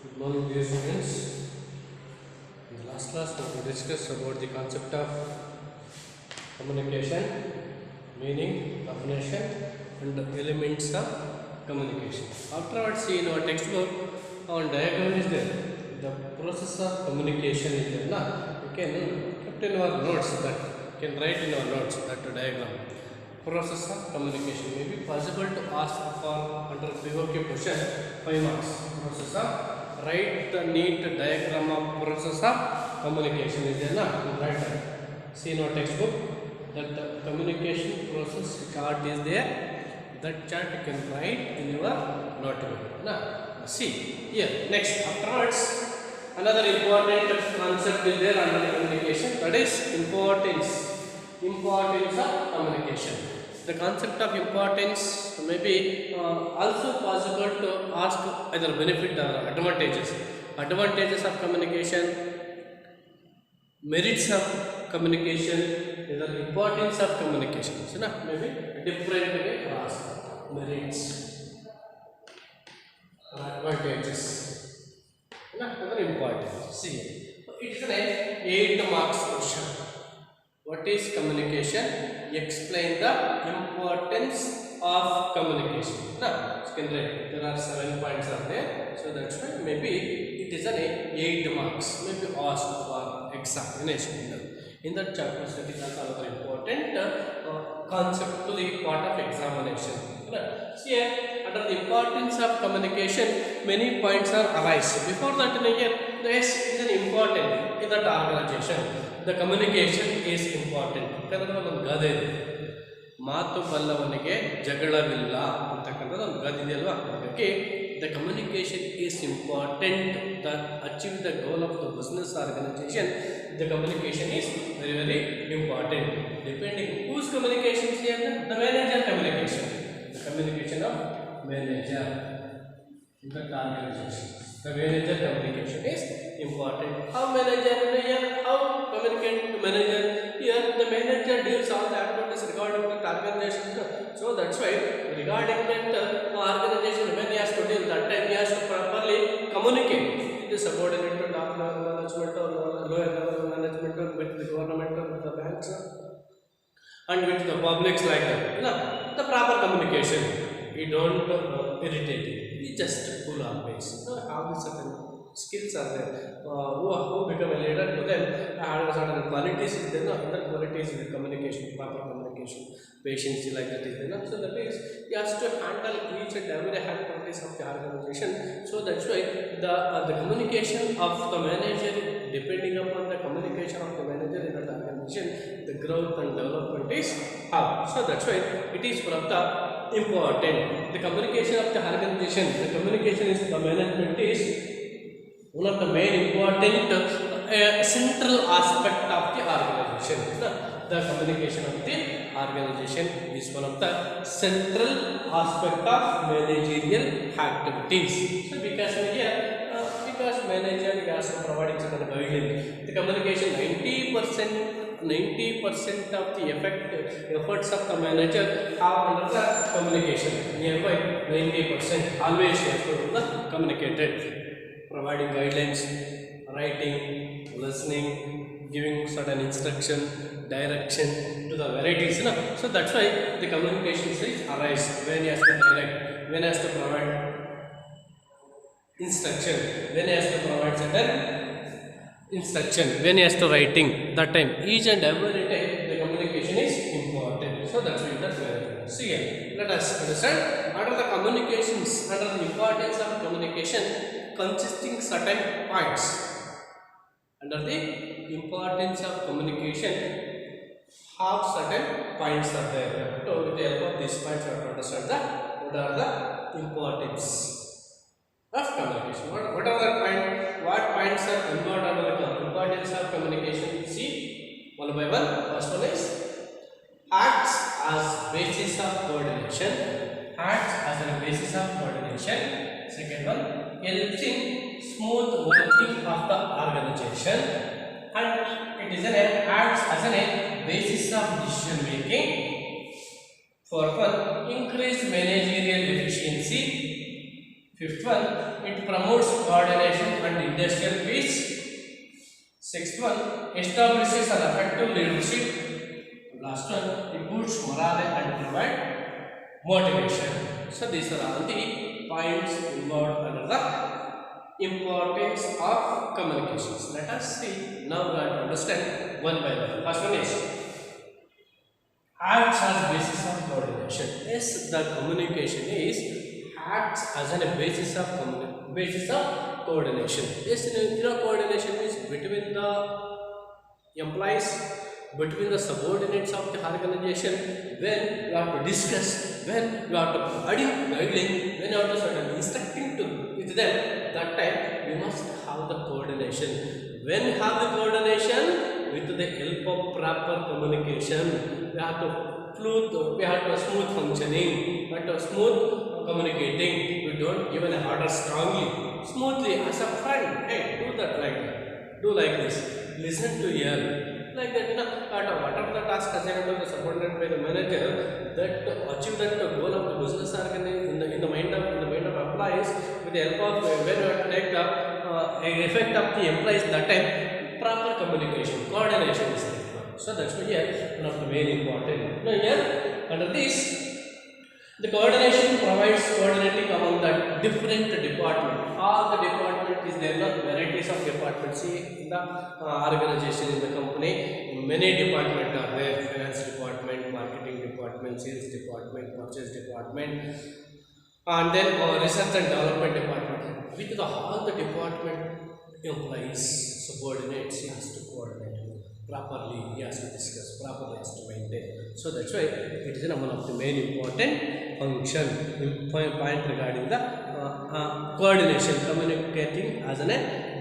Good morning, dear students. In the last class, we discussed about the concept of communication, meaning, definition, and the elements of communication. Afterwards, see in our textbook, on diagram is there. The process of communication is there. Na? You can kept in our notes that you can write in our notes that diagram. Process of communication may be possible to ask for under POK question 5 marks. Process of write the neat diagram of process of communication is there na right hand. See in our textbook that the communication process chart is there. That chart you can write in your notebook na. See here next afterwards another important concept is there under the communication, that is importance of communication. The concept of importance may be also possible to ask either benefit or advantages. Advantages of communication, merits of communication, either importance of communication. So, maybe different way to ask merits or advantages. Another important. See, it is an 8 marks question. What is communication? Explain the importance of communication. Now, there are 7 points are there, so that's why maybe it is an 8 marks. Maybe asked for examination. In that chapter, it is another important concept to the part of examination. So here, under the importance of communication, many points are arise. Before that, there is an important in that organization. The communication is important. ಕನ್ನಡದಲ್ಲಿ ಒಂದು ಗಾದೆ ಇದೆ, ಮಾತು ಬಲ್ಲವನಿಗೆ ಜಗಳವಿಲ್ಲ ಅಂತಕ್ಕಂಥದ್ದು ಒಂದು ಗಾದೆ ಇದೆಯಲ್ವಾ. ಹಾಗಾಗಿ the communication is important the achieve the goal of the business organization. The communication is very very important. Depending whose communication the manager communication. The communication of manager in the organization. The manager communication is important. How manager here? How communicate to manager? Here the manager deals all the activities regarding the organization. So that's why regarding that organization, when he has to deal that time, he has to properly communicate with the subordinate to top level management or lower level management or with the government or with the banks and with the publics like that. The proper communication. We don't irritate it. We just pull our pace. How certain skills are there. Who become a leader to them, have certain qualities is there. Other qualities is communication, proper communication, patience like that is there. So that means he has to handle each and every activities of the organization. So that's why the communication of the manager, depending upon the communication of the manager in that organization, the growth and development is how. So that's why it is one of the important. The communication of the organization, the communication is the management is one of the main important central aspect of the organization. The communication of the organization is one of the central aspect of managerial activities. So because here, because manager has to provide certain guidelines, the communication 90% of the efforts of the manager are under the communication. Nearby 90% always has to do the communicated, providing guidelines, writing, listening, giving certain instruction, direction to the varieties. So that's why the communication is arise when he has to direct, when he has to provide instruction, when he has to provide certain instruction, when he has to writing, that time each and every time the communication is important. So that's why that very. See here, let us understand under the communications, under the importance of communication consisting certain points. Under the importance of communication, have certain points are there. So with the help of these points, we have to understand that what are the importance of communication. What are the points? What points are involved under the importance of communication? See, one by one. First one is acts as basis of coordination. Acts as a basis of coordination. Second one, helps in smooth working of the organization, and it is acts as a basis of decision making. Fourth one, increase managerial efficiency. Fifth one, it promotes coordination and industrial peace. Sixth one, establishes an effective leadership. Last one, it boosts morale and provide motivation. So these are all the points involved under the importance of communications. Let us see now we have to understand one by one. First one is acts as basis of coordination. Yes, the communication is acts as a basis of coordination. Yes, coordination is between the employees, between the subordinates of the organization, when you have to discuss, when you have to providing guideline, when you have to sort of instructing to with them, that time you must have the coordination. When you have the coordination, with the help of proper communication, we have to smooth functioning, we have to smooth communicating. We don't give an order strongly, smoothly as a friend. Hey, do that like that. Do like this. Listen to hear. Like that, whatever the task assigned to the subordinate by the manager, that to achieve that goal of the business organization in the mind of employees, with the help of when you have to take the effect of the employees, that time proper communication, coordination is required. So that's why here one of the very important. Now here under this, the coordination provides coordinating among the different departments. All the department is there, the varieties of departments. See, in the organization, in the company, many departments are there. Finance department, marketing department, sales department, purchase department, and then research and development department. With all the department employees, subordinates, he has to coordinate properly, he has to discuss properly, he has to maintain. So that's why it is one of the main important function point regarding the coordination, communicating as a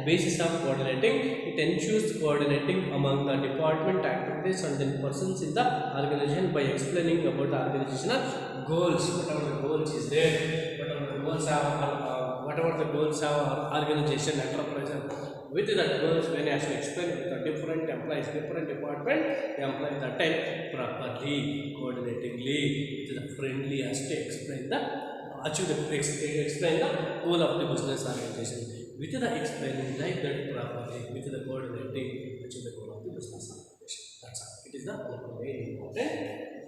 basis of coordinating. It ensures coordinating among the department activities and then persons in the organization by explaining about the organizational goals, whatever the goals is there, whatever the goals have organization, enterprise. With the goals, when I actually explain with the different employees, different department, the employees that time properly, coordinatingly, with the friendly has to explain the goal of the business organization. With the explaining like that properly, with the coordinating, achieve the goal of the business organization. That's all. It is the very important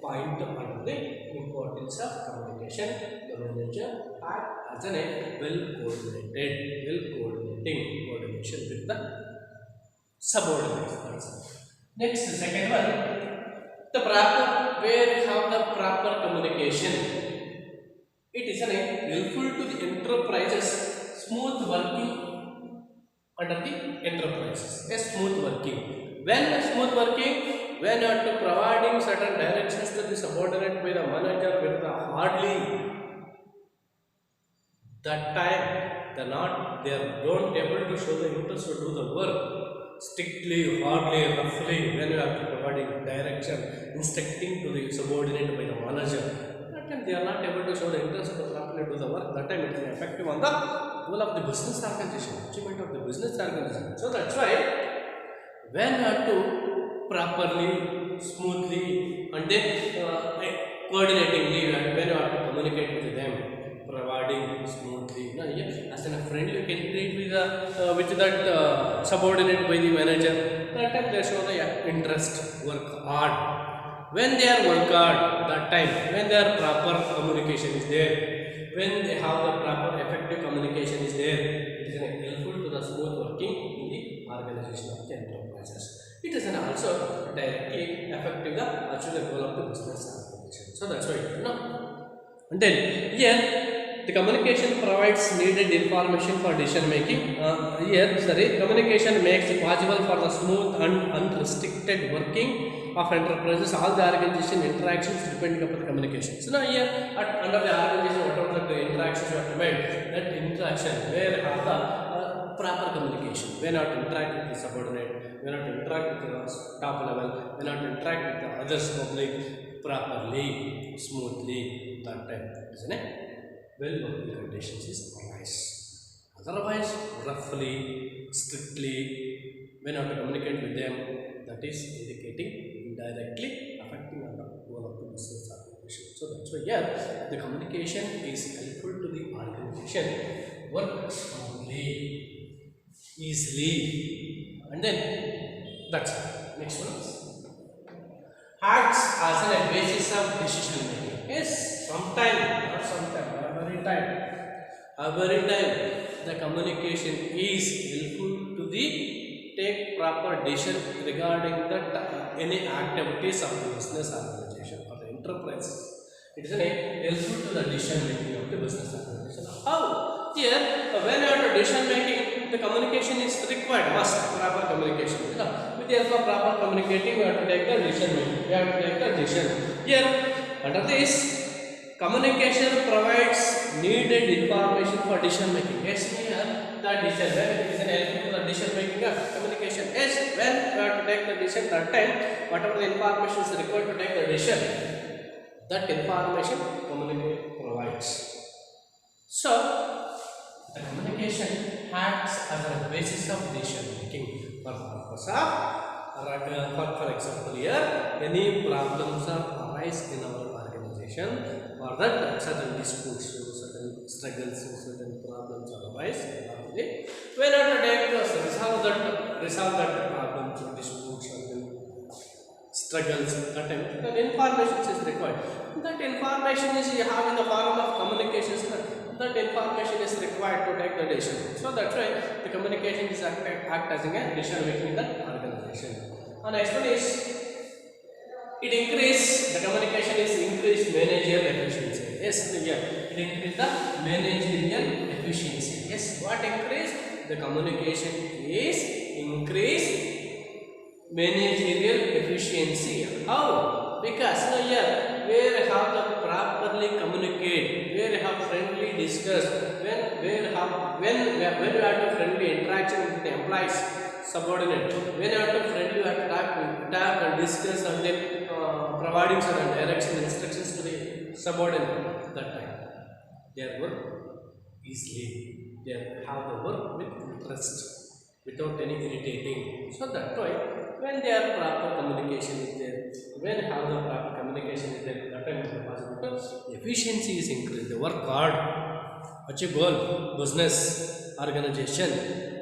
point under the importance of communication. The manager act as a coordinating coordination with the subordinates. Next, the second one, the proper, where you have the proper communication. It is helpful to the enterprises, smooth working under the enterprises. Yes, smooth working. When smooth working, when you are to providing certain directions to the subordinate by the manager with the hardly, that time they don't able to show the interest to do the work strictly, hardly, roughly. When you are to providing direction, instructing to the subordinate by the manager, that time they are not able to show the interest to properly do the work. That time it is effective on the goal of the business organization, achievement of the business organization. So that's why when you have to properly, smoothly, and then coordinatingly, when you have to communicate with them, providing smoothly. As a friend, you can treat with that subordinate by the manager. That time they show the interest, work hard. When they are work hard, that time when their proper communication is there, when they have the proper effective communication is there, it is helpful to the smooth working in the organization of the enterprises. It is also directly effective to achieve the goal of the business organization. So that's why and then here the communication provides needed information for decision making. Communication makes it possible for the smooth and unrestricted working of enterprises. All the organization interactions depending upon the communication. So now here under the organization, whatever the interactions you have to make, that interaction where have the proper communication. When not interact with the subordinate, when not interact with the top level, when not interact with the others public properly, smoothly, that time, isn't it? Well working conditions is arise. Otherwise, roughly, strictly, when not to communicate with them, that is indicating indirectly affecting on the goal of the business organization. So that's why here the communication is helpful to the organization work smoothly, easily, and then that's it. Next one acts as a basis of decision making. Yes, sometime, not sometime, every time the communication is helpful to the take proper decision regarding the any activities of the business organization or the enterprise. It is helpful to the decision making of the business organization. How? Here, when you are decision making, the communication is required, must proper communication. With the help of proper communicating, we have to take the decision making. We have to take the decision. Here, under this, communication provides needed information for decision making. Yes, here the decision when it is an helpful to the decision making of communication. Yes, when we have to take the decision, that time whatever the information is required to take the decision, that information communication provides. So the communication acts as a basis of decision making for purpose of for example here any problems arise in our organization or that certain disputes, certain struggles, certain problems arise when are the take resolve that problems or disputes or struggles that time that information is required. That information is you have in the form of communications. That information is required to take the decision. So that's why the communication is act as a decision making in the organization. And next one is it increase the communication is increased managerial efficiency. Yes, yeah, it increase the managerial efficiency. Yes, what increase? The communication is increase managerial efficiency. How? Because here where have the properly communicate, where have friendly discuss, when we have to friendly interaction with the employees, subordinate, when you have to friendly you have to talk and discuss and then providing certain direction instructions to the subordinate. That time their work easily, they have the work with interest without any irritating. So that why when their proper communication is there, when have the proper communication is there, that time it is possible because efficiency is increased. They work hard, achieve goal, business, organization,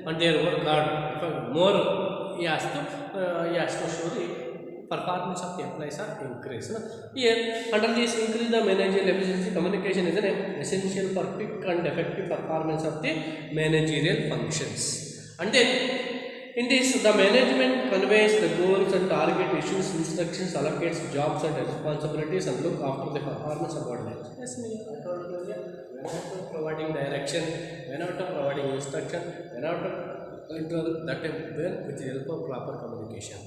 and they work hard. More he has to show the performance of the employees are increased. Here, under this increase the managerial efficiency, communication is an essential for quick and effective performance of the managerial functions. And then in this, the management conveys the goals and target issues, instructions, allocates jobs and responsibilities, and look after the performance subordinates. Yes, I told you earlier, when providing direction, when providing instruction, when control, that time with the help of proper communication.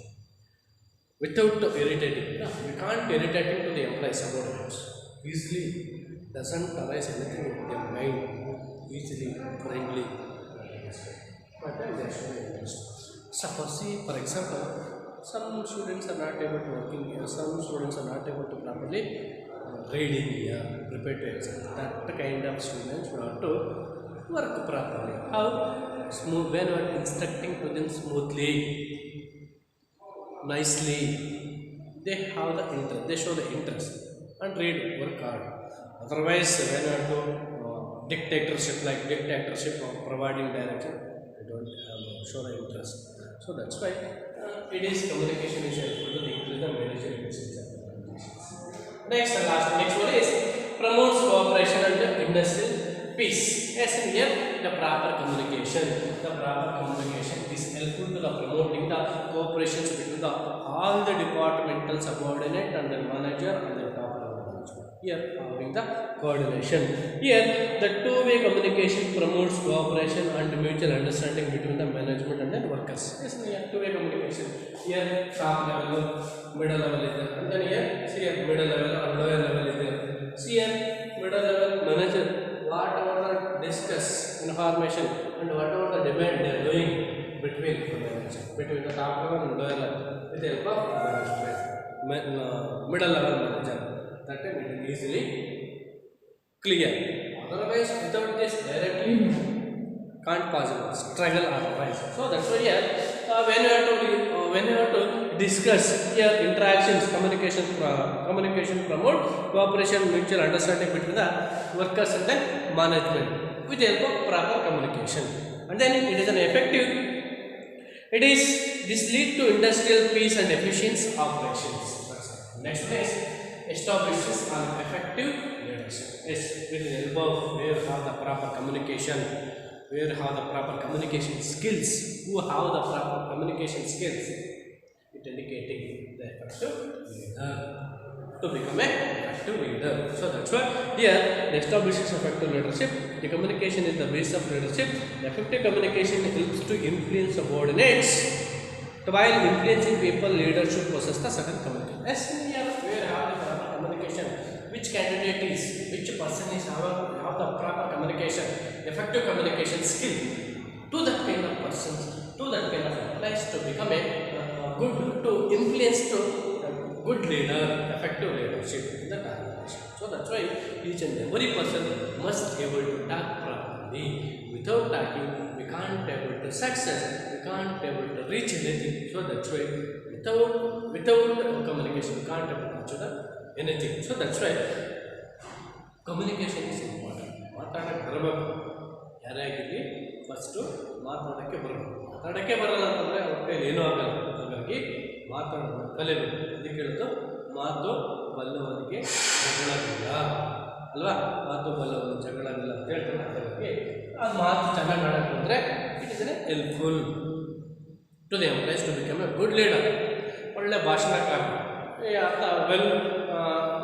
Without irritating, we can't irritating to the employee subordinates. Easily doesn't arise anything in their mind. Easily, friendly. But then they are showing interest. Suppose, see, for example, some students are not able to working here, some students are not able to properly reading here, prepare to exam. That kind of students want to work properly. How? Smooth, when you are instructing to them smoothly, nicely, they have the interest, they show the interest and read, work hard. Otherwise, when you are to dictatorship or providing direction, they don't show the interest. So that's why it is communication is helpful to increase the managerial efficiency of the organizations. Next one is promotes cooperation and industrial peace. Yes, here the proper communication is helpful to the promoting the cooperations between all the departmental subordinate and the manager and the top level management. Here having the coordination. Here the two-way communication promotes cooperation and mutual understanding between the management and the workers. Yes, here two-way communication. Here top level, middle level is there, and then here middle level or lower level is there. See here middle level manager, whatever the discuss information and whatever the demand they are doing between the top level and lower level with the help of management, middle level manager. That time it is easily clear. Otherwise, without this directly can't possible struggle otherwise. So that's why here when you have to discuss here interactions, communication promote cooperation, mutual understanding between the workers and the management. with the help of proper communication. And then it is an effective. This lead to industrial peace and efficient operations. Next one is establishes an effective leadership. Yes, with the help of where have the proper communication, where have the proper communication skills, who have the proper communication skills, it indicating the effective leader to become a effective leader. So that's why here the establishes effective leadership. The communication is the base of leadership. The effective communication helps to influence subordinates. While influencing people, leader should possess the certain communication. As here, where have the proper communication, which candidate is, which person is have the proper communication, effective communication skill to that kind of persons, to that kind of employees to become a good, to influence to good leader, effective leadership in the organization. So that's why each and every person must be able to talk properly. Without talking, we can't able to success, we can't able to reach anything. So that's why without communication, we can't able to achieve anything. So that's why communication is important. ಮಾತಾಡಕ್ಕೆ ಬರಬೇಕು, ಯಾರೇ ಆಗಿರಲಿ first ಮಾತಾಡೋಕ್ಕೆ ಬರಬೇಕು. ಮಾತಾಡೋಕ್ಕೆ ಬರಲ್ಲ ಅಂತಂದರೆ ಅವ್ರ ಕೈಲಿ ಏನೂ ಆಗಲ್ಲ. ಹಾಗಾಗಿ ಮಾತಾಡೋದು ಕಲಿಬೇಕು. ಅದಕ್ಕೆ ಹೇಳೋದು ಮಾತು ಬಲ್ಲವನಿಗೆ ಜಗಳವಿಲ್ಲ ಅಲ್ವಾ, ಮಾತು ಬಲ್ಲವನಿಗೆ ಜಗಳವಿಲ್ಲ ಅಂತ ಹೇಳ್ತಾರೆ. ಹಾಗಾಗಿ ಆ ಮಾತು ಚೆನ್ನಾಗಿ ಆಡೋಕ್ಕೆ ಬಂದರೆ it is helpful to the employees to become a good leader. ಒಳ್ಳೆ ಭಾಷಣಕಾರ ಅಂತ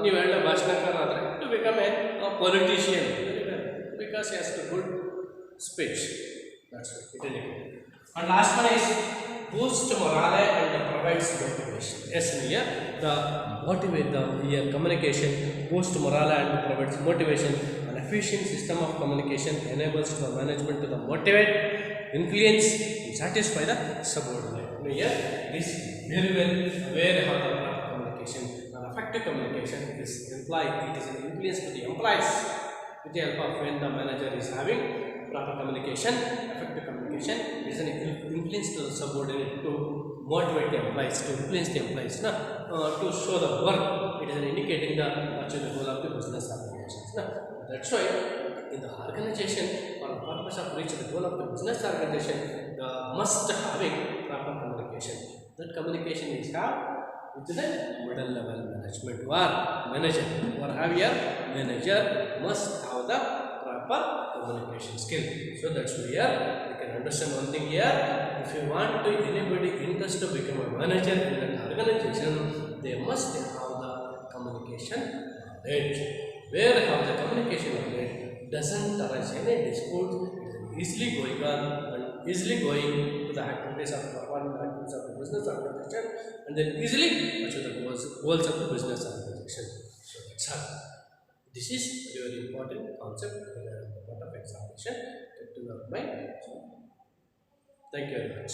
ನೀವು ಒಳ್ಳೆ ಭಾಷಣಕಾರ ಆದರೆ to become a politician because he has to good speech. That's it indicate. And last one is boost morale and provides motivation. Yes, here the motivate the here communication boost morale and provides motivation. An efficient system of communication enables the management to the motivate, influence, and satisfy the subordinate. Here this very well aware of the proper communication. An effective communication is implied. It is an influence to the employees with the help of when the manager is having proper communication, effective communication is an influence to the subordinate to motivate the employees, to influence the employees, to show the work. It is an indicating the achieve the goal of the business organization. That's why in the organization, for the purpose of reaching the goal of the business organization, the must having proper communication. That communication is have with the middle level management or manager, or have your manager must have the proper communication skill. So that's why here you can understand one thing here. If you want to anybody interest to become a manager in an organization, they must have the communication knowledge. Where have the communication knowledge doesn't arise any dispute, it is easily going on and easily going to the activities of performing the activities of the business organization, and then easily achieve the goals of the business organization. So that's all. This is very, very important concept in the part of examination to your mind. So, thank you very much.